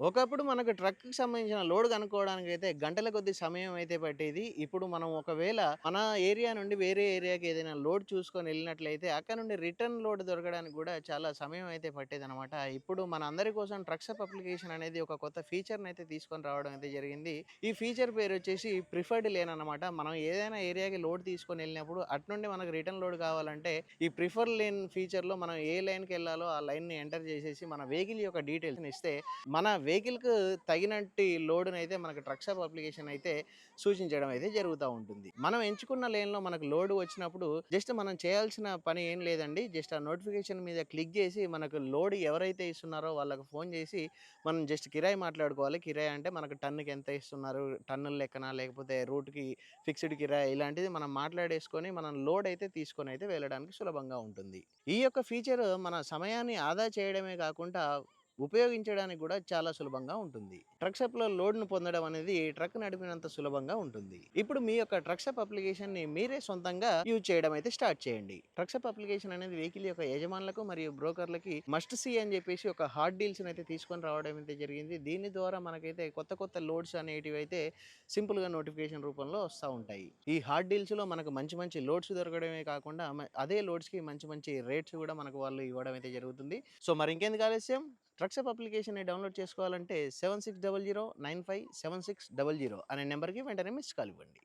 ఒకప్పుడు మనకు ట్రక్‌కి సంబంధించిన లోడ్ కనుక్కోవడానికైతే గంటల కొద్దీ సమయం అయితే పట్టేది. ఇప్పుడు మనం ఒకవేళ మన ఏరియా నుండి వేరే ఏరియాకి ఏదైనా లోడ్ చూసుకొని ఎళ్ళినట్లయితే అక్కడ నుండి రిటర్న్ లోడ్ దొరకడానికి గూడా చాలా సమయం అయితే పట్టేదనమాట. ఇప్పుడు మనందరి కోసం ట్రక్సప్ అప్లికేషన్ అనేది ఒక కొత్త ఫీచర్‌నయితే తీసుకొని రావడం అయితే జరిగింది. ఈ ఫీచర్ పేరొచ్చేసి ప్రిఫర్డ్ లేన్ అనమాట. మనం ఏదైనా ఏరియాకి లోడ్ తీసుకొని ఎళ్ళినప్పుడు అటునుండి మనకు రిటర్న్ లోడ్ కావాలంటే ఈ ప్రిఫర్ లేన్ ఫీచర్‌లో మనం ఏ లైన్‌కెళ్ళాలో ఆ లైన్‌ని ఎంటర్ చేసేసి మన వెహికల్ యొక్క డీటెయిల్స్‌ని ఇస్తే మన వెహికల్‌కు తగినట్టి లోడ్‌నైతే మనకు ట్రక్‌షాప్ అప్లికేషన్ అయితే సూచించడం అయితే జరుగుతా ఉంటుంది. మనం ఎంచుకున్న లేన్‌లో మనకు లోడ్ వచ్చినప్పుడు జస్ట్ మనం చేయాల్సిన పని ఏం లేదండి. జస్ట్ ఆ నోటిఫికేషన్ మీద క్లిక్ చేసి మనకు లోడ్ ఎవరైతే ఇస్తున్నారో వాళ్ళకి ఫోన్ చేసి మనం జస్ట్ కిరాయి మాట్లాడుకోవాలి. కిరాయి అంటే మనకు టన్నుకి ఎంత ఇస్తున్నారు? టన్నుల లెక్కన లేకపోతే రూట్‌కి ఫిక్స్‌డ్ కిరాయి ఇలాంటిది మనం మాట్లాడేసుకొని మనం లోడ్ అయితే తీసుకొనైతే వెళ్ళడానికి సులభంగా ఉంటుంది. ఈ యొక్క ఫీచర్ మన సమయాన్ని ఆదా చేయడమే కాకుండా ఉపయోగించడానికి గూడా చాలా సులభంగా ఉంటుంది. ట్రక్‌షాప్‌లో లోడ్‌ను పొందడం అనేది ట్రక్ నడిపినంత సులభంగా ఉంటుంది. ఇప్పుడు మీ యొక్క ట్రక్‌షాప్ అప్లికేషన్‌ని మీరే సొంతంగా యూజ్ చేయడం అయితే స్టార్ట్ చేయండి. ట్రక్‌షాప్ అప్లికేషన్ అనేది వెహికల్ యొక్క యజమానులకు మరియు బ్రోకర్‌లకి మస్ట్ సీ అని జెప్పేసి ఒక హాట్ డీల్స్‌ని అయితే తీసుకొని రావడం అయితే జరిగింది. దీని ద్వారా మనకైతే కొత్త కొత్త లోడ్స్ అనేటివైతే సింపుల్‌గా నోటిఫికేషన్ రూపంలో వస్తా ఉంటాయి. ఈ హాట్ డీల్స్‌లో మనకు మంచి మంచి లోడ్స్ దొరకడమే కాకుండా అదే లోడ్స్‌కి మంచి మంచి రేట్స్ గూడా మనకు వాళ్ళు ఇవ్వడం అయితే జరుగుతుంది. సో మరి ఇంకెందుకు ఆలస్యం ట్రక్‌షాప్ అప్లికేషన్‌ని డౌన్‌లోడ్ చేసుకోవాలంటే 7600 957600 అనే నంబర్‌కి వెంటనే మిస్డ్ కాల్ ఇవ్వండి.